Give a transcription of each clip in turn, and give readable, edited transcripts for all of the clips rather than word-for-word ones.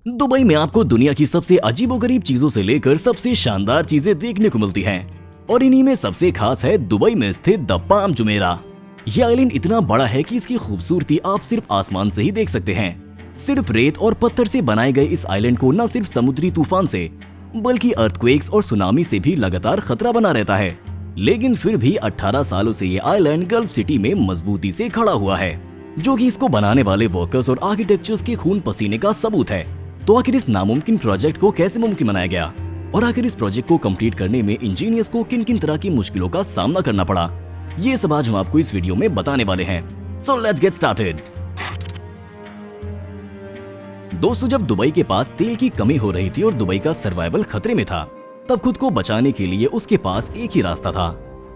Dubai में आपको दुनिया की सबसे अजीबोगरीब चीजों से लेकर सबसे शानदार चीजें देखने को मिलती हैं और इन्हीं में सबसे खास है दुबई में स्थित द पाम जुमेरा। ये आइलैंड इतना बड़ा है कि इसकी खूबसूरती आप सिर्फ आसमान से ही देख सकते हैं। सिर्फ रेत और पत्थर से बनाए गए इस आइलैंड को न सिर्फ समुद्री तूफान से बल्कि अर्थक्वेक्स और सुनामी से भी लगातार खतरा बना रहता है, लेकिन फिर भी 18 सालों से ये आइलैंड गल्फ सिटी में मजबूती से खड़ा हुआ है, जो कि इसको बनाने वाले वर्कर्स और आर्किटेक्चर्स के खून पसीने का सबूत है। तो आखिर इस नामुमकिन प्रोजेक्ट को कैसे मुमकिन बनाया गया और आखिर इस प्रोजेक्ट को कंप्लीट करने में इंजीनियर्स को किन किन तरह की मुश्किलों का सामना करना पड़ा, ये सब आज हम आपको इस वीडियो में बताने वाले हैं। So let's get started. दोस्तों, जब दुबई के पास तेल की कमी हो रही थी और दुबई का सर्वाइवल खतरे में था, तब खुद को बचाने के लिए उसके पास एक ही रास्ता था,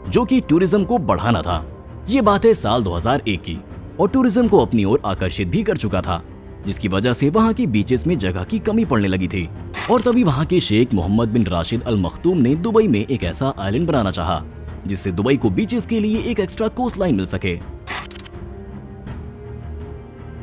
जो कि टूरिज्म को बढ़ाना था। ये बात है साल 2001 की और टूरिज्म को अपनी ओर आकर्षित भी कर चुका था, जिसकी वजह से वहाँ की बीचेस में जगह की कमी पड़ने लगी थी। और तभी वहाँ के शेख मोहम्मद बिन राशिद अल मखतूम ने दुबई में एक ऐसा आइलैंड बनाना चाहा, जिससे दुबई को बीचेस के लिए एक एक्स्ट्रा कोस्ट लाइन मिल सके।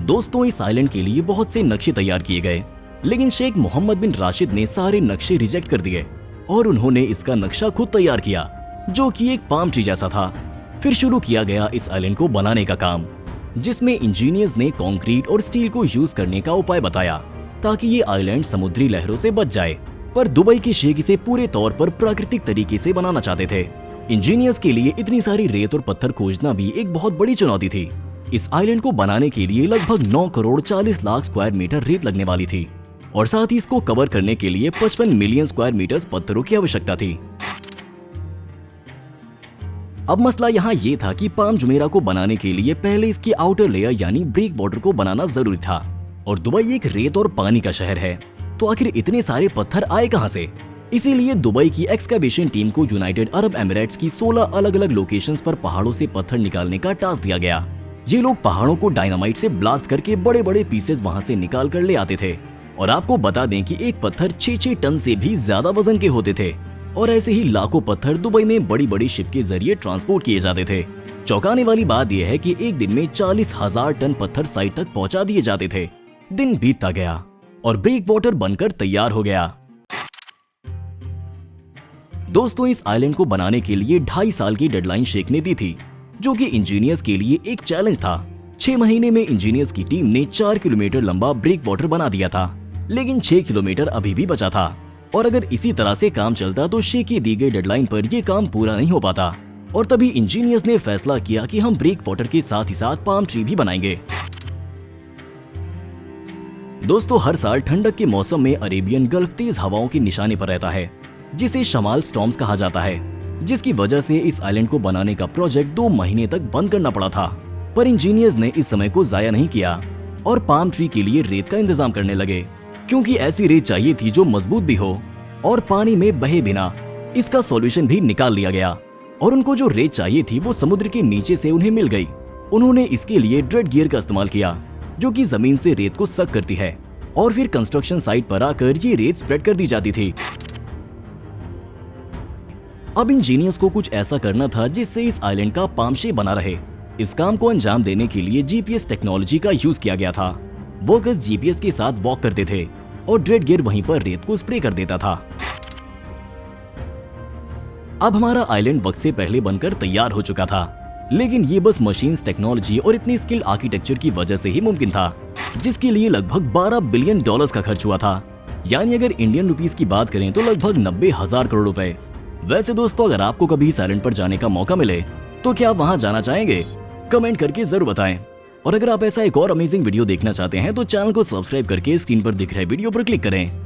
दोस्तों, इस आइलैंड के लिए बहुत से नक्शे तैयार किए गए, लेकिन शेख मोहम्मद बिन राशिद ने सारे नक्शे रिजेक्ट कर दिए और उन्होंने इसका नक्शा खुद तैयार किया, जो कि एक पाम ट्री जैसा था। फिर शुरू किया गया इस आइलैंड को बनाने का काम, जिसमें इंजीनियर्स ने कंक्रीट और स्टील को यूज करने का उपाय बताया ताकि ये आइलैंड समुद्री लहरों से बच जाए। पर दुबई के शेख इसे पूरे तौर पर प्राकृतिक तरीके से बनाना चाहते थे। इंजीनियर्स के लिए इतनी सारी रेत और पत्थर खोजना भी एक बहुत बड़ी चुनौती थी। इस आइलैंड को बनाने के लिए लगभग 9 करोड़ 40 लाख स्क्वायर मीटर रेत लगने वाली थी और साथ ही इसको कवर करने के लिए 55 मिलियन स्क्वायर मीटर्स पत्थरों की आवश्यकता थी। अब मसला यहाँ ये था कि पाम जुमेरा को बनाने के लिए पहले इसकी आउटर लेयर यानी ब्रेक वाटर को बनाना जरूरी था, और दुबई एक रेत और पानी का शहर है, तो आखिर इतने सारे पत्थर आए कहाँ से? इसीलिए दुबई की एक्सकैवेशन टीम को यूनाइटेड अरब एमिरेट्स की 16 अलग अलग लोकेशंस पर पहाड़ों से पत्थर निकालने का टास्क दिया गया। ये लोग पहाड़ों को डायनामाइट से ब्लास्ट करके बड़े बड़े पीसेस वहाँ से निकाल कर ले आते थे, और आपको बता दें कि एक पत्थर 6-6 टन से भी ज्यादा वजन के होते थे, और ऐसे ही लाखों पत्थर दुबई में बड़ी बड़ी शिप के जरिए ट्रांसपोर्ट किए जाते थे। चौंकाने वाली बात यह है कि एक दिन में 40,000 टन पत्थर साइट तक पहुंचा दिए जाते थे। दिन बीतता गया और ब्रेक वाटर बनकर तैयार हो गया। दोस्तों, इस आइलैंड को बनाने के लिए 2.5 साल की डेडलाइन शेख ने दी थी, जो कि इंजीनियर्स के लिए एक चैलेंज था। 6 महीने में इंजीनियर्स की टीम ने 4 किलोमीटर लंबा ब्रेक वाटर बना दिया था, लेकिन 6 किलोमीटर अभी भी बचा था, और अगर इसी तरह से काम चलता तो शेख की दी गई डेडलाइन पर यह काम पूरा नहीं हो पाता। और तभी इंजीनियर्स ने फैसला किया कि हम ब्रेक वाटर के साथ ही साथ पाम ट्री भी बनाएंगे। दोस्तों, हर साल ठंडक के मौसम में अरेबियन गल्फ तेज हवाओं के निशाने पर रहता है, जिसे शमाल स्टॉर्म्स कहा जाता है, जिसकी वजह से इस आइलैंड को बनाने का प्रोजेक्ट 2 महीने तक बंद करना पड़ा था। पर इंजीनियर्स ने इस समय को जाया नहीं किया और पाम ट्री के लिए रेत का इंतजाम करने लगे, क्योंकि ऐसी रेत चाहिए थी जो मजबूत भी हो और पानी में बहे बिना। इसका सॉल्यूशन भी निकाल लिया गया और उनको जो रेत चाहिए थी वो समुद्र के नीचे से उन्हें मिल गई। उन्होंने इसके लिए ड्रेड गियर का इस्तेमाल किया, जो कि जमीन से रेत को सक करती है, और फिर कंस्ट्रक्शन साइट पर आकर ये रेत स्प्रेड कर दी जाती थी। अब इंजीनियर्स को कुछ ऐसा करना था जिससे इस आइलैंड का पाम शेप बना रहे। इस काम को अंजाम देने के लिए जीपीएस टेक्नोलॉजी का यूज किया गया था। वर्कर्स जीपीएस के साथ वॉक करते थे और ड्रेड गियर वहीं पर रेत को स्प्रे कर देता था। अब हमारा आइलैंड वक्त से पहले बनकर तैयार हो चुका था, लेकिन ये बस मशीन्स, टेक्नोलॉजी और इतनी स्किल्ड आर्किटेक्चर की वजह से ही मुमकिन था, जिसके लिए लगभग $12 बिलियन का खर्च हुआ था। यानी अगर इंडियन रुपीस की बात करें तो लगभग 90,000 करोड़ रुपए। वैसे दोस्तों, अगर आपको कभी इस आइलैंड पर जाने का मौका मिले तो क्या आप वहां जाना चाहेंगे? कमेंट करके जरूर बताएं। और अगर आप ऐसा एक और अमेजिंग वीडियो देखना चाहते हैं तो चैनल को सब्सक्राइब करके स्क्रीन पर दिख रहे वीडियो पर क्लिक करें।